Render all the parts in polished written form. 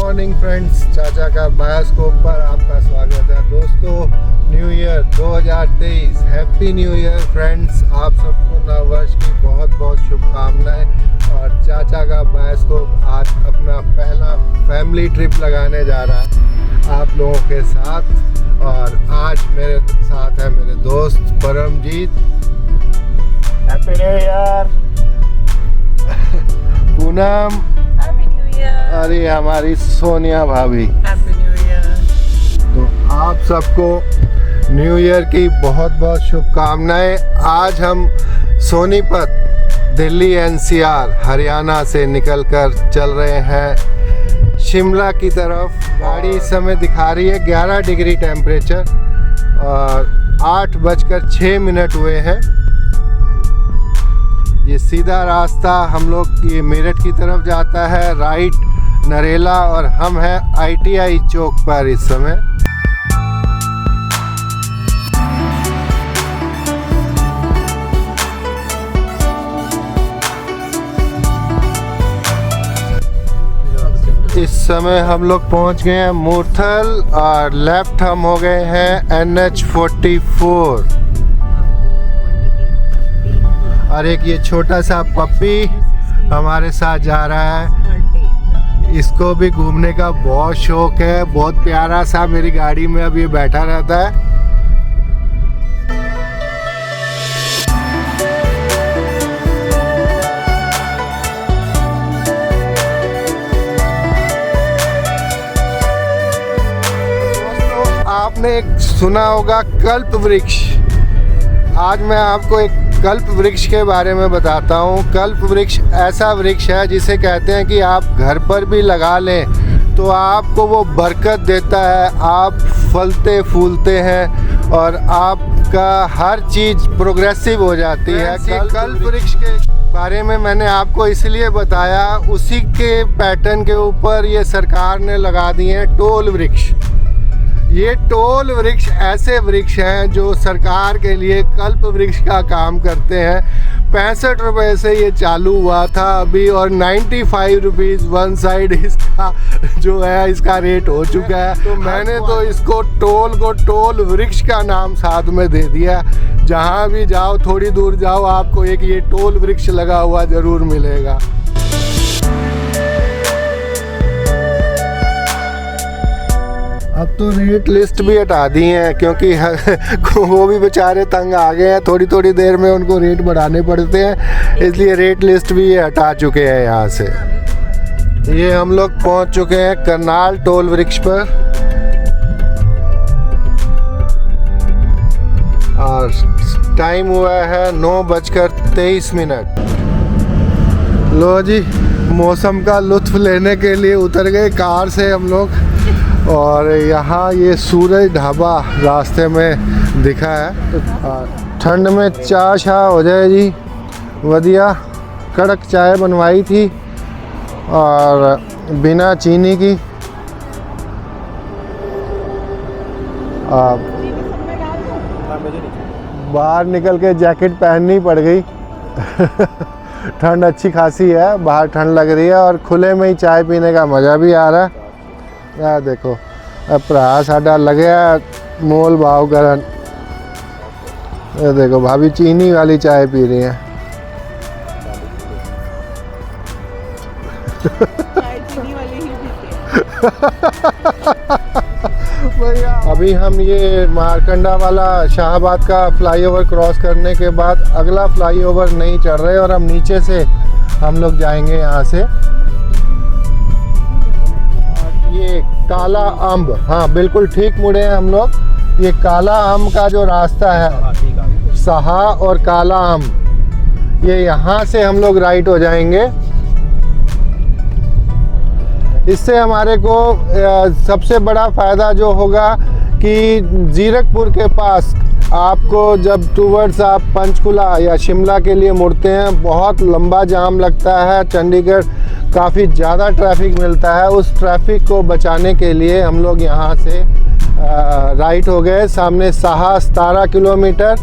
Morning friends, चाचा का bioscope पर आपका स्वागत है। दोस्तों, new year 2023, happy new year friends. आप सबको नववर्ष की बहुत बहुत शुभकामनाएं। और चाचा का बायोस्कोप आज अपना पहला फैमिली ट्रिप लगाने जा रहा है आप लोगों के साथ। और आज मेरे साथ है मेरे दोस्त Paramjeet. Happy new year. Poonam. अरे हमारी सोनिया भाभी। Happy new year. तो आप सबको न्यू ईयर की बहुत बहुत शुभकामनाएं। आज हम सोनीपत दिल्ली एनसीआर हरियाणा से निकलकर चल रहे हैं शिमला की तरफ। गाड़ी इस समय दिखा रही है 11 डिग्री टेम्परेचर और 8:06 हुए हैं। ये सीधा रास्ता हम लोग ये मेरठ की तरफ जाता है, राइट नरेला, और हम हैं ITI चौक पर इस समय। इस समय हम लोग पहुंच गए हैं मूर्थल और लेफ्ट हम हो गए हैं NH44। और एक ये छोटा सा पप्पी हमारे साथ जा रहा है। इसको भी घूमने का बहुत शौक है, बहुत प्यारा सा मेरी गाड़ी में अब ये बैठा रहता है। दोस्तों, आपने एक सुना होगा कल्प वृक्ष। आज मैं आपको एक कल्प वृक्ष के बारे में बताता हूँ। कल्प वृक्ष ऐसा वृक्ष है जिसे कहते हैं कि आप घर पर भी लगा लें तो आपको वो बरकत देता है, आप फलते फूलते हैं और आपका हर चीज़ प्रोग्रेसिव हो जाती है। कल्प वृक्ष के बारे में मैंने आपको इसलिए बताया, उसी के पैटर्न के ऊपर ये सरकार ने लगा दिए हैं टोल वृक्ष। ये टोल वृक्ष ऐसे वृक्ष हैं जो सरकार के लिए कल्प वृक्ष का काम करते हैं। 65 रुपये से ये चालू हुआ था अभी, और 95 रुपीज़ वन साइड इसका जो है इसका रेट हो चुका है। तो मैंने तो इसको टोल वृक्ष का नाम साथ में दे दिया। जहाँ भी जाओ, थोड़ी दूर जाओ, आपको एक ये टोल वृक्ष लगा हुआ ज़रूर मिलेगा। अब तो रेट लिस्ट भी हटा दी हैं क्योंकि वो भी बेचारे तंग आ गए हैं। थोड़ी थोड़ी देर में उनको रेट बढ़ाने पड़ते हैं, इसलिए रेट लिस्ट भी ये हटा चुके हैं यहाँ से। ये हम लोग पहुँच चुके हैं करनाल टोल वृक्ष पर और टाइम हुआ है 9:23। लो जी, मौसम का लुत्फ लेने के लिए उतर गए कार से हम लोग। और यहाँ ये सूरज ढाबा रास्ते में दिखा है। ठंड में चाय शाह हो जाए जी, बढ़िया कड़क चाय बनवाई थी और बिना चीनी की। बाहर निकल के जैकेट पहननी पड़ गई। ठंड अच्छी खासी है, बाहर ठंड लग रही है और खुले में ही चाय पीने का मज़ा भी आ रहा है। यार देखो, भरा साडा लग्या मोल भाव करन। ये देखो भाभी चीनी वाली चाय पी रही हैं। अभी हम ये मारकंडा वाला शाहबाद का फ्लाईओवर क्रॉस करने के बाद अगला फ्लाईओवर नहीं चढ़ रहे और हम नीचे से हम लोग जाएंगे यहाँ से। ये काला अम्ब, हाँ बिल्कुल ठीक मुड़े हैं हम लोग। ये काला अम्ब का जो रास्ता है, सहा और काला अम्ब, ये यहाँ से हम लोग राइट हो जाएंगे। इससे हमारे को सबसे बड़ा फ़ायदा जो होगा कि जीरकपुर के पास आपको जब टूवर्ड्स आप पंचकुला या शिमला के लिए मुड़ते हैं, बहुत लंबा जाम लगता है। चंडीगढ़ काफ़ी ज़्यादा ट्रैफिक मिलता है। उस ट्रैफिक को बचाने के लिए हम लोग यहाँ से राइट हो गए। सामने साहा 17 किलोमीटर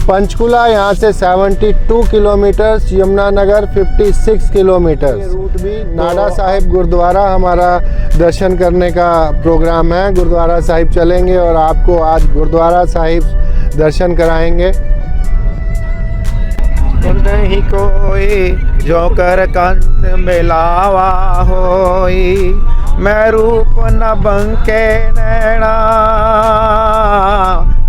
पंचकुला यहाँ से 72 किलोमीटर, यमुनानगर 56 किलोमीटर। रूट भी नाडा साहिब गुरुद्वारा हमारा दर्शन करने का प्रोग्राम है। गुरुद्वारा साहिब चलेंगे और आपको आज गुरुद्वारा साहिब दर्शन कराएंगे। नहीं कोई जो कर कंद मिलावा होई, मैं रूप न बंके नैना,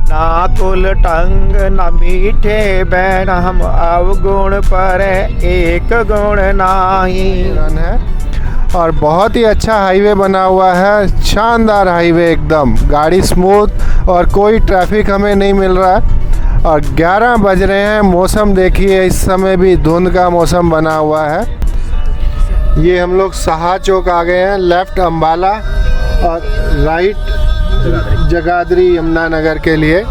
ना कुल टंग न मीठे बैन, हम अवगुण पर एक गुण नाही। रन है और बहुत ही अच्छा हाईवे बना हुआ है, शानदार हाईवे एकदम, गाड़ी स्मूथ और कोई ट्रैफिक हमें नहीं मिल रहा है। और 11 बज रहे हैं, मौसम देखिए, इस समय भी धुंध का मौसम बना हुआ है। ये हम लोग सहा चौक आ गए हैं, लेफ्ट अम्बाला और राइट जगाधरी यमुनानगर के लिए,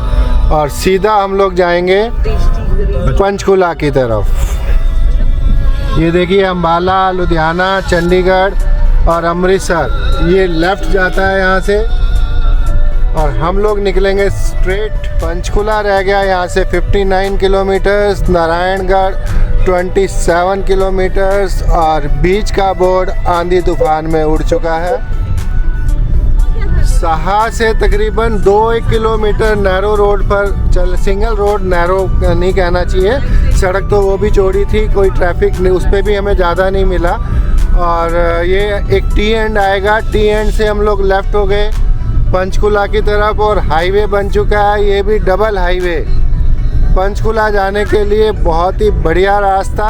और सीधा हम लोग जाएंगे पंचकुला की तरफ। ये देखिए अम्बाला, लुधियाना, चंडीगढ़ और अमृतसर, ये लेफ्ट जाता है यहाँ से और हम लोग निकलेंगे स्ट्रेट। पंचकुला रह गया यहाँ से 59 किलोमीटर्स, नारायणगढ़ 27 किलोमीटर्स और बीच का बोर्ड आंधी तूफान में उड़ चुका है। सहा से तकरीबन 2 किलोमीटर नैरो रोड पर सिंगल रोड, नैरो नहीं कहना चाहिए, सड़क तो वो भी चौड़ी थी, कोई ट्रैफिक नहीं, उस पर भी हमें ज़्यादा नहीं मिला। और ये एक टी एंड आएगा, टी एंड से हम लोग लेफ़्ट हो गए पंचकुला की तरफ और हाईवे बन चुका है, ये भी डबल हाईवे पंचकुला जाने के लिए, बहुत ही बढ़िया रास्ता।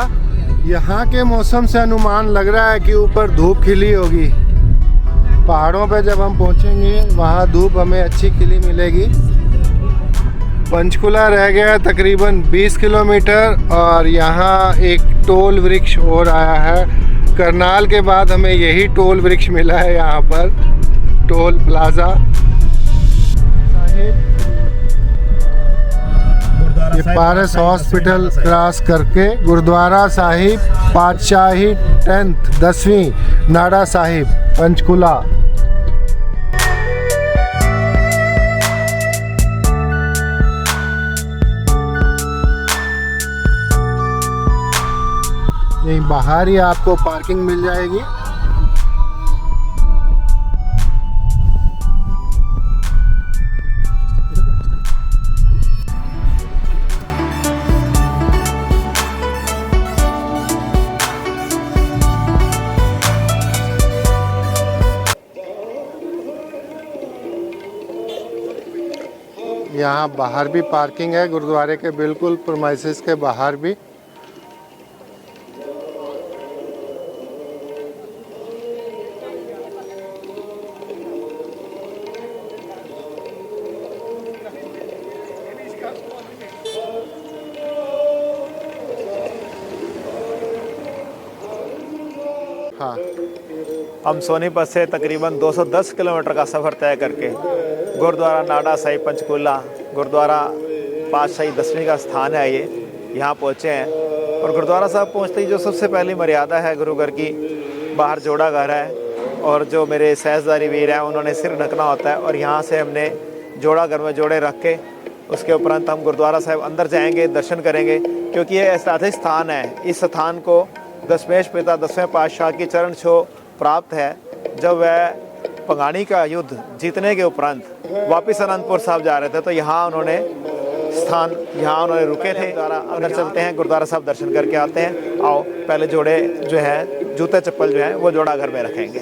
यहाँ के मौसम से अनुमान लग रहा है कि ऊपर धूप खिली होगी, पहाड़ों पे जब हम पहुँचेंगे वहाँ धूप हमें अच्छी खिली मिलेगी। पंचकुला रह गया तकरीबन 20 किलोमीटर और यहाँ एक टोल वृक्ष और आया है। करनाल के बाद हमें यही टोल वृक्ष मिला है यहाँ पर, टोल प्लाजा। ये पारस हॉस्पिटल क्रॉस करके गुरुद्वारा साहिब पातशाही 10वीं नाडा साहिब पंचकुला। यहीं बाहर ही आपको पार्किंग मिल जाएगी। यहाँ बाहर भी पार्किंग है, गुरुद्वारे के बिल्कुल प्रीमाइसेस के बाहर भी। हाँ, हम सोनीपत से तकरीबन 210 किलोमीटर का सफ़र तय करके गुरुद्वारा नाडा साहिब पंचकुला, गुरुद्वारा पातशाही 10वीं का स्थान है, ये यहाँ पहुँचे हैं। और गुरुद्वारा साहब पहुँचते ही जो सबसे पहली मर्यादा है गुरु घर की, बाहर जोड़ा घर है और जो मेरे सहजदारी वीर हैं उन्होंने सिर ढकना होता है। और यहाँ से हमने जोड़ा घर में जोड़े रख के उसके उपरांत हम गुरुद्वारा साहब अंदर जाएंगे, दर्शन करेंगे, क्योंकि ये ऐतिहासिक स्थान है। इस स्थान को दशमेश पिता 10वें पातशाह की चरण छो प्राप्त है, जब वह पंगाणी का युद्ध जीतने के उपरांत वापस अनंतपुर साहब जा रहे थे, तो यहाँ उन्होंने रुके थे। अंदर चलते हैं, गुरुद्वारा साहब दर्शन करके आते हैं। आओ, पहले जोड़े जो है जूते चप्पल जो है वो जोड़ा घर में रखेंगे।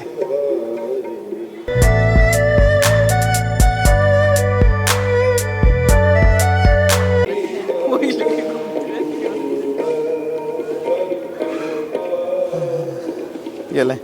ये लें।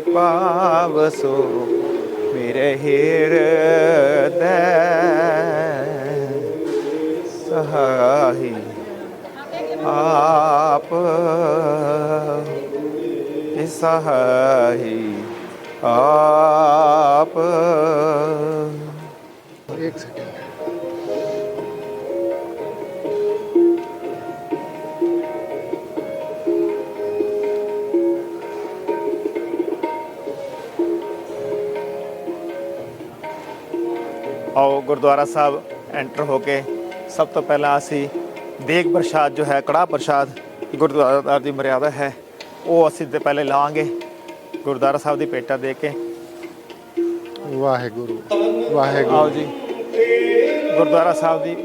पावसो मेरे हृदय सहाई, आप सहाई आप। एक सेकेंड। ਆਓ ਗੁਰਦੁਆਰਾ ਸਾਹਿਬ ਐਂਟਰ ਹੋ ਕੇ ਸਭ ਤੋਂ ਪਹਿਲਾਂ ਅਸੀਂ ਦੇਗ ਪ੍ਰਸ਼ਾਦ ਜੋ ਹੈ ਕੜਾਹ ਪ੍ਰਸ਼ਾਦ ਗੁਰਦੁਆਰਾ ਦੀ ਮਰਿਆਦਾ ਹੈ ਉਹ ਅਸੀਂ ਤੇ ਪਹਿਲੇ ਲਾਵਾਂਗੇ ਗੁਰਦੁਆਰਾ ਸਾਹਿਬ ਦੀ ਭੇਟਾ ਦੇ ਕੇ। ਵਾਹਿਗੁਰੂ ਆਓ ਵਾਹਿਗੁਰੂ। ਜੀ ਗੁਰਦੁਆਰਾ ਸਾਹਿਬ ਦੀ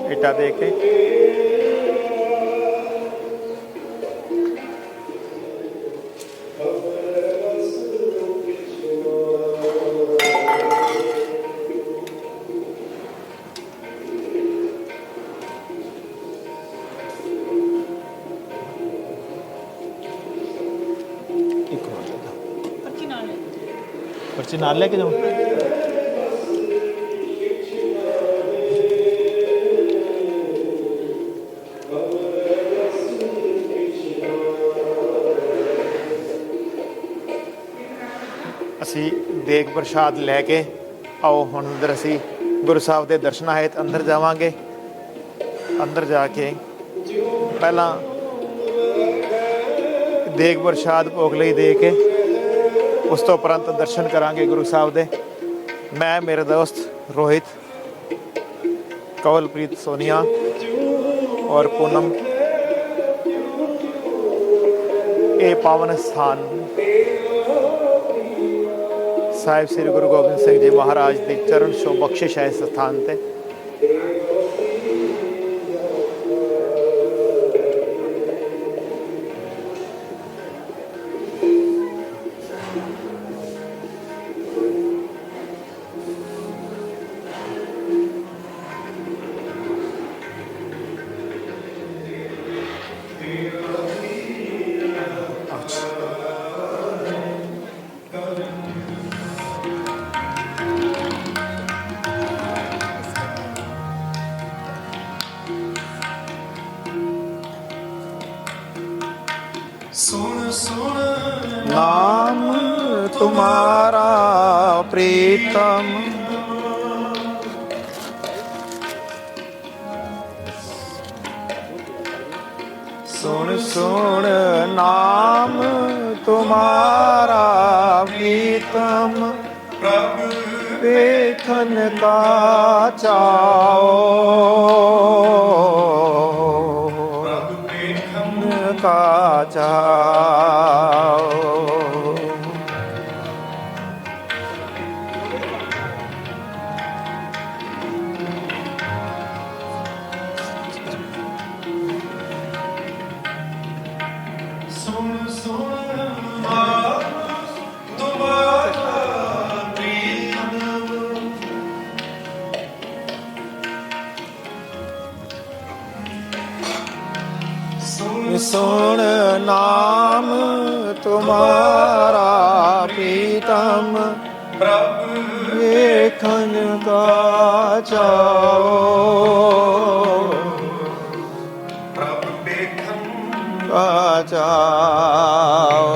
ਭੇਟਾ ਦੇ ਕੇ। ਇੱਕ ਮਿੰਟ पर्ची नाल लेके जाऊँ। ਅਸੀਂ ਦੇਗ ਪ੍ਰਸ਼ਾਦ ਲੈ ਕੇ ਆਓ ਹੁਣ ਅੰਦਰ ਅਸੀਂ ਗੁਰੂ ਸਾਹਿਬ ਦੇ ਦਰਸ਼ਨਾਂ ਹਿਤ ਅੰਦਰ ਜਾਵਾਂਗੇ। ਅੰਦਰ ਜਾ ਕੇ ਪਹਿਲਾਂ ਦੇਗ ਪ੍ਰਸ਼ਾਦ ਭੋਗ ਲਈ ਦੇ ਕੇ ਉਸ ਤੋਂ ਉਪਰੰਤ ਦਰਸ਼ਨ ਕਰਾਂਗੇ ਗੁਰੂ ਸਾਹਿਬ ਦੇ। ਮੈਂ ਮੇਰੇ ਦੋਸਤ ਰੋਹਿਤ, ਕਵਲਪ੍ਰੀਤ ਸੋਨੀਆ ਔਰ ਪੂਨਮ ਇਹ ਪਾਵਨ ਸਥਾਨ ਸਾਹਿਬ ਸ੍ਰੀ ਗੁਰੂ ਗੋਬਿੰਦ ਸਿੰਘ ਜੀ ਮਹਾਰਾਜ ਦੀ ਚਰਨ ਛੋਹ ਬਖਸ਼ਿਸ਼ ਹੈ ਇਸ ਸਥਾਨ ਤੇ। नाम तुम्हारा प्रीतम सुन सुन नाम तुम्हारा प्रीतम देखन का चाओ का चाओ। सुन नाम तुम्हारा प्रीतम देखन का चाओ का चाओ।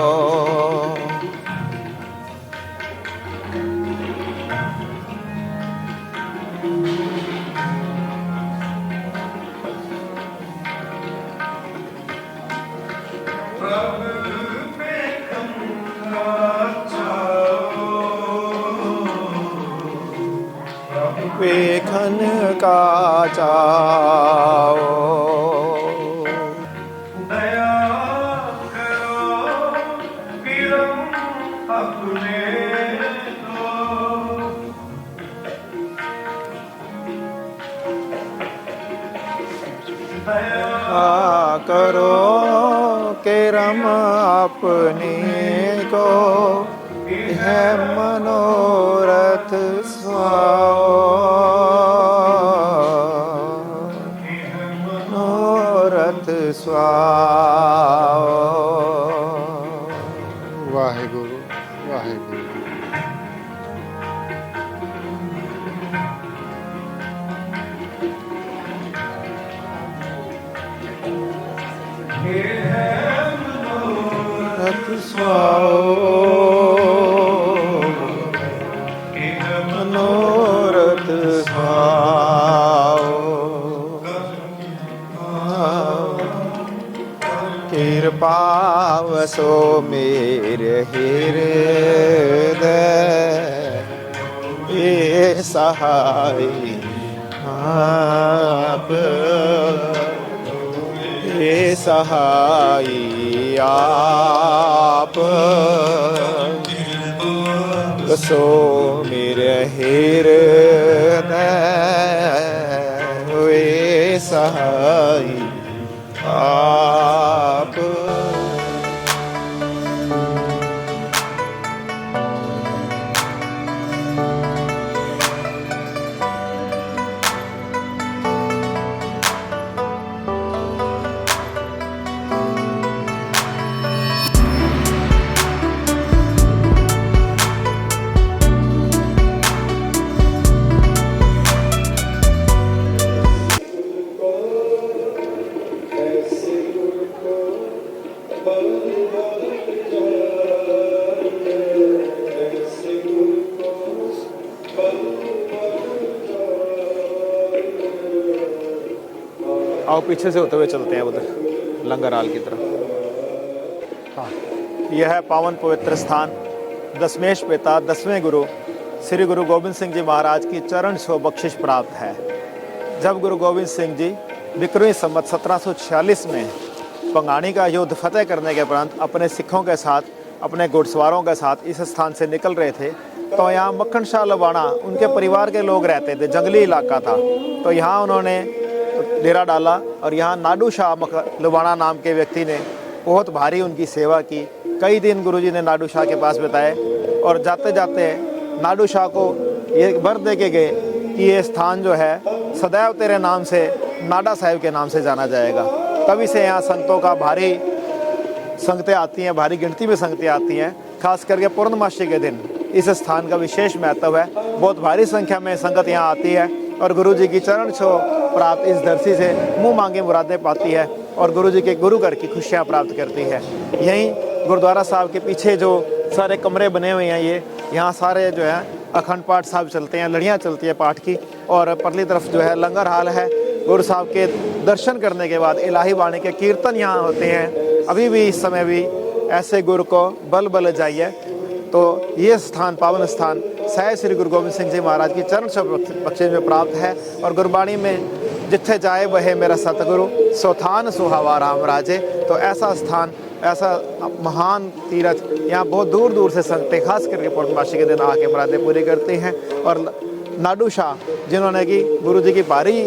वेखन का चाओ। दया करो विरम अपने को दया करो करम अपने को है मनोरथ स्वाओ मनोरथ स्वाओ। वाहिगुरु वाहिगुरु। मनोरथ स्वाओ। पावसो मेरे हृदय ये सहाय आप, ये सहाय आप, सो मेरे हृदय वे सहाय आप। आओ पीछे से होते हुए चलते हैं उधर लंगर हाल की तरफ। हाँ, यह है पावन पवित्र स्थान दशमेश पिता 10वें गुरु श्री गुरु गोविंद सिंह जी महाराज की चरण छो बख्शिश प्राप्त है। जब गुरु गोविंद सिंह जी विक्रमी संवत 1746 में पंगाणी का युद्ध फतेह करने के उपरांत अपने सिखों के साथ, अपने घुड़सवारों के साथ इस स्थान से निकल रहे थे, तो यहाँ मक्खन शाह लवाणा उनके परिवार के लोग रहते थे, जंगली इलाका था। तो यहाँ उन्होंने डेरा डाला और यहाँ नाडू शाह लवाणा नाम के व्यक्ति ने बहुत भारी उनकी सेवा की। कई दिन गुरुजी ने नाडू शाह के पास बिताए और जाते जाते नाडू शाह को ये वर दे के गए कि ये स्थान जो है सदैव तेरे नाम से, नाडा साहिब के नाम से जाना जाएगा। तभी से यहाँ संगतों का भारी संगतें आती हैं, भारी गिनती में संगतें आती हैं। खास करके पूर्णमासी के दिन इस स्थान का विशेष महत्व है। बहुत भारी संख्या में संगत यहाँ आती है और गुरु जी की चरण छो प्राप्त इस धरती से मुंह मांगे मुरादें पाती है और गुरु जी के गुरु घर की खुशियाँ प्राप्त करती है। यहीं गुरुद्वारा साहब के पीछे जो सारे कमरे बने हुए हैं, ये यहाँ सारे जो है अखंड पाठ साहब चलते हैं, लड़ियाँ चलती है पाठ की। और परली तरफ जो है लंगर हाल है। गुरु साहब के दर्शन करने के बाद इलाही वाणी के कीर्तन यहाँ होते हैं। अभी भी इस समय भी ऐसे गुरु को बल बल जाइए। तो ये स्थान, पावन स्थान सह श्री गुरु गोविंद सिंह जी महाराज की चरण छो बख्शिश में प्राप्त है। और गुरबाणी में जिथे जाए वहे मेरा सतगुरु, सोथान सुहावा राम राजे। तो ऐसा स्थान, ऐसा महान तीर्थ, यहाँ बहुत दूर दूर से संगतें खास करके पूर्णमासी के दिन आके मुरादें पूरी करते हैं। और नाडू शाह जिन्होंने कि गुरु जी की भारी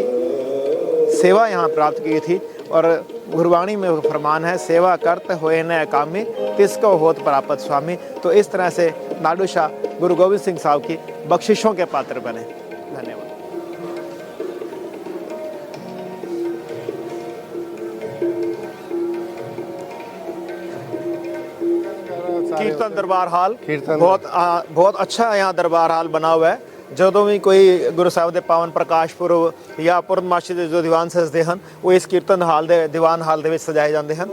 सेवा यहाँ प्राप्त की थी और गुरबाणी में फरमान है, सेवा करते हुए न कामी तिसको होत प्राप्त स्वामी। तो इस तरह से नाडू शाह गुरु गोविंद सिंह साहब की बख्शिशों के पात्र बने। धन्यवाद। कीर्तन दरबार हाल बहुत अच्छा यहाँ दरबार हाल बना हुआ है। ਜਦੋਂ ਵੀ ਕੋਈ ਗੁਰੂ ਸਾਹਿਬ ਦੇ ਪਾਵਨ ਪ੍ਰਕਾਸ਼ ਪੁਰਬ ਜਾਂ ਪੂਰਨਮਾਸ਼ੀ ਦੇ ਜੋ ਦੀਵਾਨ ਸਜਦੇ ਹਨ, ਉਹ ਇਸ ਕੀਰਤਨ ਹਾਲ ਦੇ ਦੀਵਾਨ ਹਾਲ ਦੇ ਵਿੱਚ ਸਜਾਏ ਜਾਂਦੇ ਹਨ।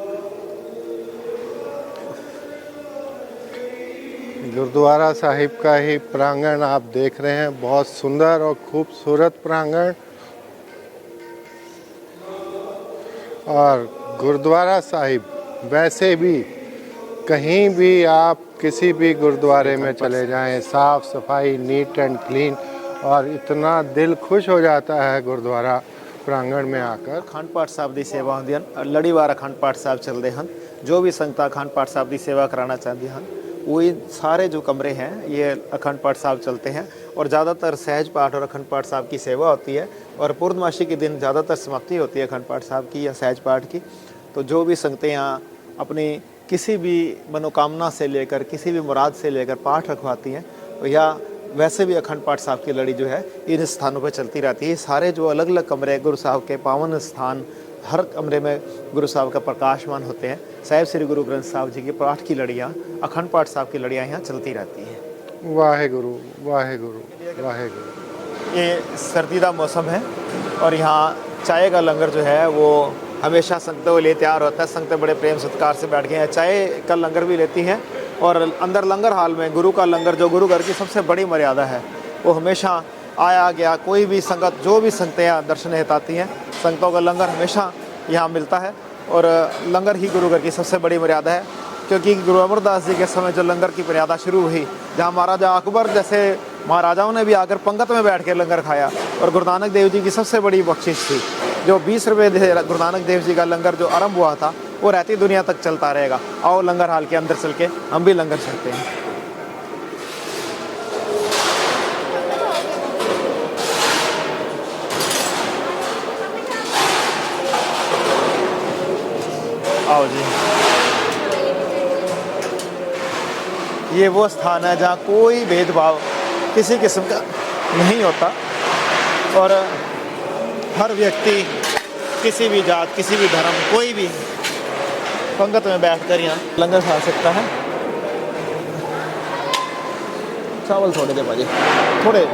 गुरुद्वारा साहिब का ही प्रांगण आप देख रहे हैं, बहुत सुंदर और खूबसूरत प्रांगण। और गुरुद्वारा साहिब वैसे भी कहीं भी आप किसी भी गुरुद्वारे में चले जाएं, साफ़ सफाई, नीट एंड क्लीन, और इतना दिल खुश हो जाता है गुरुद्वारा प्रांगण में आकर। अखंड पाठ साहब की सेवा होंदी है, लड़ीवार अखंड पाठ साहब चलते हैं। जो भी संगतां अखंड पाठ साहब की सेवा कराना चाहती हैं, वो इन सारे जो कमरे हैं ये अखंड पाठ साहब चलते हैं। और ज़्यादातर सहज पाठ और अखंड पाठ साहब की सेवा होती है। और पूर्णमासी के दिन ज़्यादातर समाप्ति होती है अखंड पाठ साहब की या सहज पाठ की। तो जो भी संगतें यहाँ अपनी किसी भी मनोकामना से लेकर, किसी भी मुराद से लेकर पाठ रखवाती हैं, या वैसे भी अखंड पाठ साहब की लड़ी जो है इन स्थानों पर चलती रहती है। सारे जो अलग अलग कमरे गुरु साहब के पावन स्थान, हर कमरे में गुरु साहब का प्रकाशमान होते हैं। साहिब श्री गुरु ग्रंथ साहब जी की पाठ की लड़ियाँ, अखंड पाठ साहब की लड़ियाँ यहाँ चलती रहती हैं। वाहेगुरु वाहेगुरु वाहेगुरु। ये सर्दी का मौसम है और यहाँ चाय का लंगर जो है वो हमेशा संगतों के लिए तैयार होता है। संगतें बड़े प्रेम सत्कार से बैठ गए हैं, चाय का लंगर भी लेती हैं। और अंदर लंगर हाल में गुरु का लंगर, जो गुरु घर की सबसे बड़ी मर्यादा है, वो हमेशा आया गया कोई भी संगत, जो भी संगतें यहाँ दर्शन हेतु आती हैं, संगतों का लंगर हमेशा यहाँ मिलता है। और लंगर ही गुरु घर की सबसे बड़ी मर्यादा है, क्योंकि गुरु अमरदास जी के समय जो लंगर की मर्यादा शुरू हुई, जहाँ महाराजा अकबर जैसे महाराजाओं ने भी आकर पंगत में बैठ के लंगर खाया, और गुरु नानक देव जी की सबसे बड़ी बख्शिश थी जो 20 रुपये गुरु नानक देव जी का लंगर जो आरंभ हुआ था वो रहती दुनिया तक चलता रहेगा। आओ लंगर हाल के अंदर चल के हम भी लंगर छकते हैं। आओ जी, ये वो स्थान है जहाँ कोई भेदभाव किसी किस्म का नहीं होता और हर व्यक्ति किसी भी जात, किसी भी धर्म, कोई भी पंगत में बैठकर यहाँ लंगर खा सकता है। चावल थोड़े दे भाजी, थोड़े